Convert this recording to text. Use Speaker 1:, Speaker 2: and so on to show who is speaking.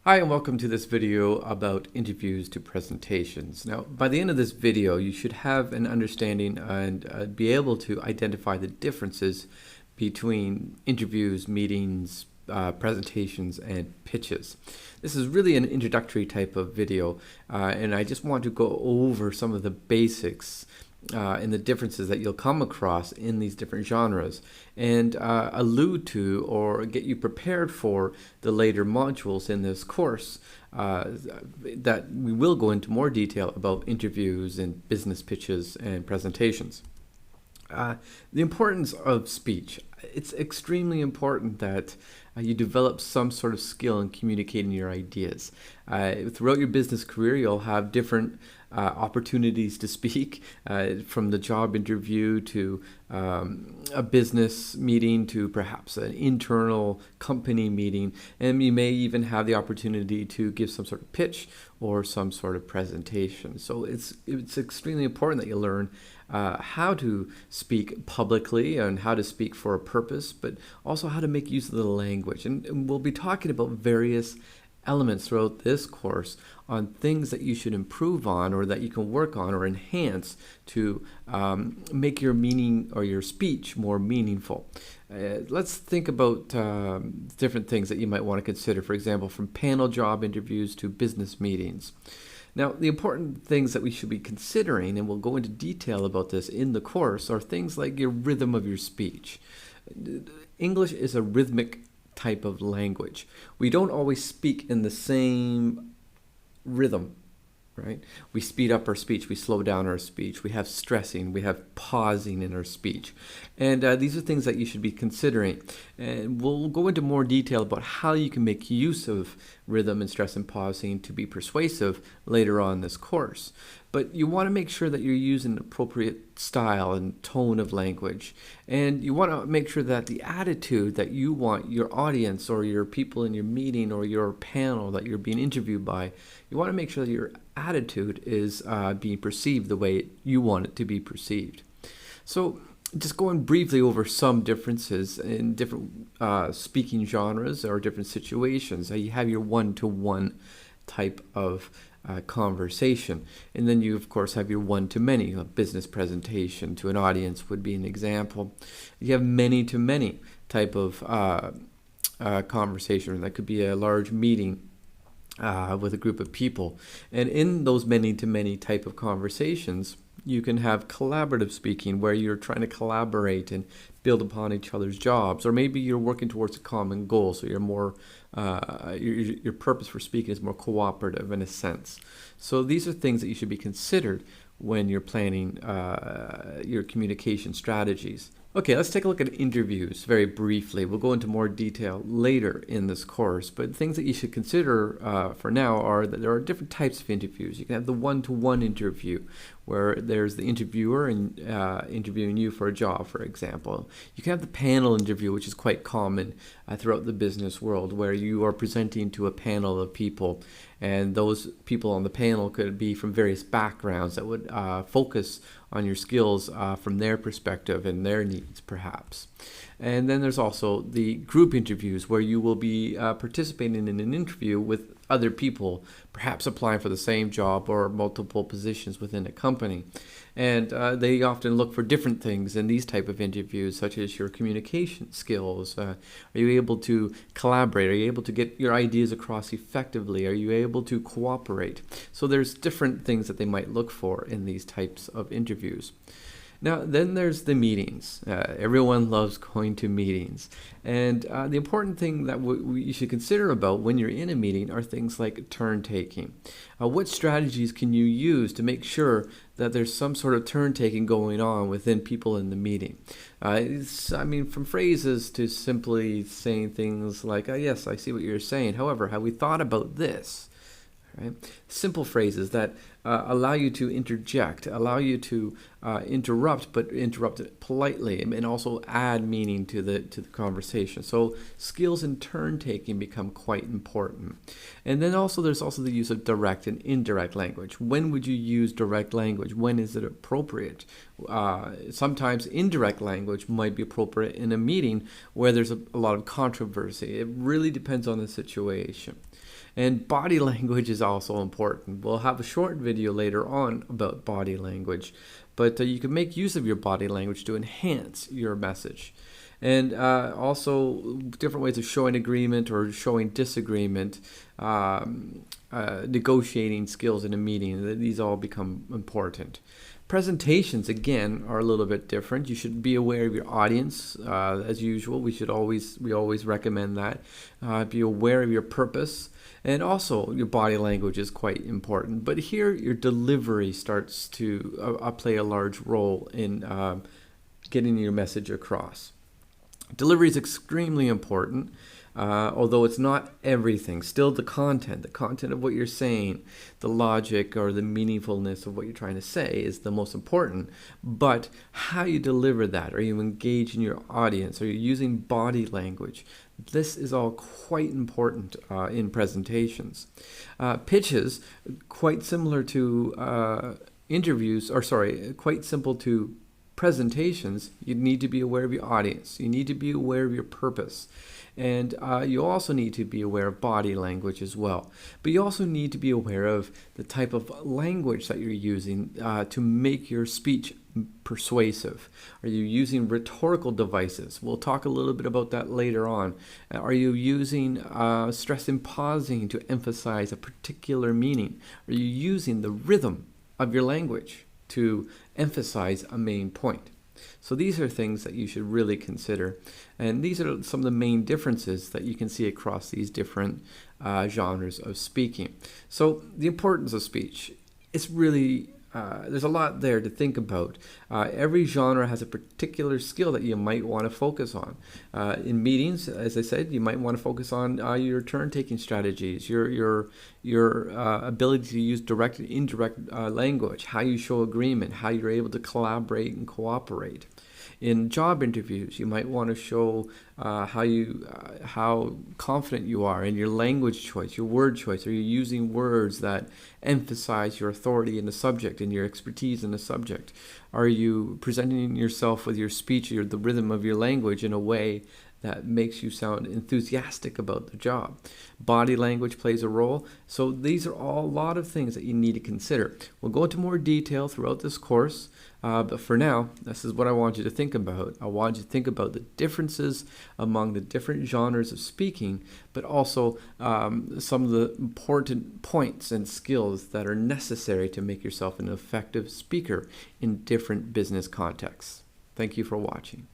Speaker 1: Hi and welcome to this video about interviews to presentations. Now, by the end of this video, you should have an understanding and be able to identify the differences between interviews, meetings, presentations, and pitches. This is really an introductory type of video, and I just want to go over some of the basics and the differences that you'll come across in these different genres and allude to or get you prepared for the later modules in this course that we will go into more detail about interviews and business pitches and presentations. The importance of speech. It's extremely important that you develop some sort of skill in communicating your ideas. Throughout your business career, you'll have different opportunities to speak, from the job interview to a business meeting to perhaps an internal company meeting, and you may even have the opportunity to give some sort of pitch or some sort of presentation. So it's extremely important that you learn how to speak publicly and how to speak for a purpose, but also how to make use of the language. And we'll be talking about various elements throughout this course on things that you should improve on or that you can work on or enhance to make your meaning or your speech more meaningful. Let's think about different things that you might want to consider, for example, from panel job interviews to business meetings. Now, the important things that we should be considering, and we'll go into detail about this in the course, are things like your rhythm of your speech. English is a rhythmic type of language. We don't always speak in the same rhythm, right? We speed up our speech, we slow down our speech, we have stressing, we have pausing in our speech. And these are things that you should be considering. And we'll go into more detail about how you can make use of rhythm and stress and pausing to be persuasive later on in this course. But you want to make sure that you're using appropriate style and tone of language. And you want to make sure that the attitude that you want your audience or your people in your meeting or your panel that you're being interviewed by, you want to make sure that your attitude is being perceived the way you want it to be perceived. So just going briefly over some differences in different speaking genres or different situations. You have your one-to-one type of conversation. And then you, of course, have your one-to-many. A business presentation to an audience would be an example. You have many-to-many type of conversation. That could be a large meeting with a group of people. And in those many-to-many type of conversations, you can have collaborative speaking where you're trying to collaborate and build upon each other's jobs, or maybe you're working towards a common goal, so you're more your purpose for speaking is more cooperative in a sense. So these are things that you should be considered when you're planning your communication strategies. Okay, let's take a look at interviews very briefly. We'll go into more detail later in this course, but things that you should consider for now are that there are different types of interviews. You can have the one-to-one interview, where there's the interviewer and interviewing you for a job, for example. You can have the panel interview, which is quite common throughout the business world, where you are presenting to a panel of people, and those people on the panel could be from various backgrounds that would focus on your skills from their perspective and their needs, perhaps. And then there's also the group interviews, where you will be participating in an interview with other people, perhaps applying for the same job or multiple positions within a company. And they often look for different things in these type of interviews, such as your communication skills. Are you able to collaborate? Are you able to get your ideas across effectively? Are you able to cooperate? So there's different things that they might look for in these types of interviews. Now, then there's the meetings. Everyone loves going to meetings. And the important thing that you should consider about when you're in a meeting are things like turn taking. What strategies can you use to make sure that there's some sort of turn taking going on within people in the meeting? From phrases to simply saying things like, yes, I see what you're saying. However, have we thought about this? Right? Simple phrases that allow you to interject, allow you to interrupt, but interrupt it politely, and also add meaning to the conversation. So skills in turn taking become quite important. And then there's also the use of direct and indirect language. When would you use direct language? When is it appropriate? Sometimes indirect language might be appropriate in a meeting where there's a lot of controversy. It really depends on the situation. And body language is also important. We'll have a short video later on about body language, but you can make use of your body language to enhance your message. And also different ways of showing agreement or showing disagreement, negotiating skills in a meeting. These all become important. Presentations, again, are a little bit different. You should be aware of your audience, as usual. We always recommend that. Be aware of your purpose, and also your body language is quite important. But here, your delivery starts to play a large role in getting your message across. Delivery is extremely important, although it's not everything. Still, the content of what you're saying, the logic or the meaningfulness of what you're trying to say is the most important. But how you deliver that, are you engaging your audience? Are you using body language? This is all quite important in presentations. Pitches, quite similar to quite simple to presentations. You need to be aware of your audience. You need to be aware of your purpose. And you also need to be aware of body language as well. But you also need to be aware of the type of language that you're using to make your speech persuasive. Are you using rhetorical devices? We'll talk a little bit about that later on. Are you using stress and pausing to emphasize a particular meaning? Are you using the rhythm of your language to emphasize a main point? So these are things that you should really consider. And these are some of the main differences that you can see across these different genres of speaking. So the importance of speech, it's really, there's a lot there to think about. Every genre has a particular skill that you might want to focus on. In meetings, as I said, you might want to focus on your turn-taking strategies, your ability to use direct and indirect language, how you show agreement, how you're able to collaborate and cooperate. In job interviews, you might want to show how confident you are in your language choice, your word choice. Are you using words that emphasize your authority in the subject and your expertise in the subject? Are you presenting yourself with your speech or the rhythm of your language in a way that makes you sound enthusiastic about the job? Body language plays a role. So these are all a lot of things that you need to consider. We'll go into more detail throughout this course, but for now, this is what I want you to think about. I want you to think about the differences among the different genres of speaking, but also some of the important points and skills that are necessary to make yourself an effective speaker in different business contexts. Thank you for watching.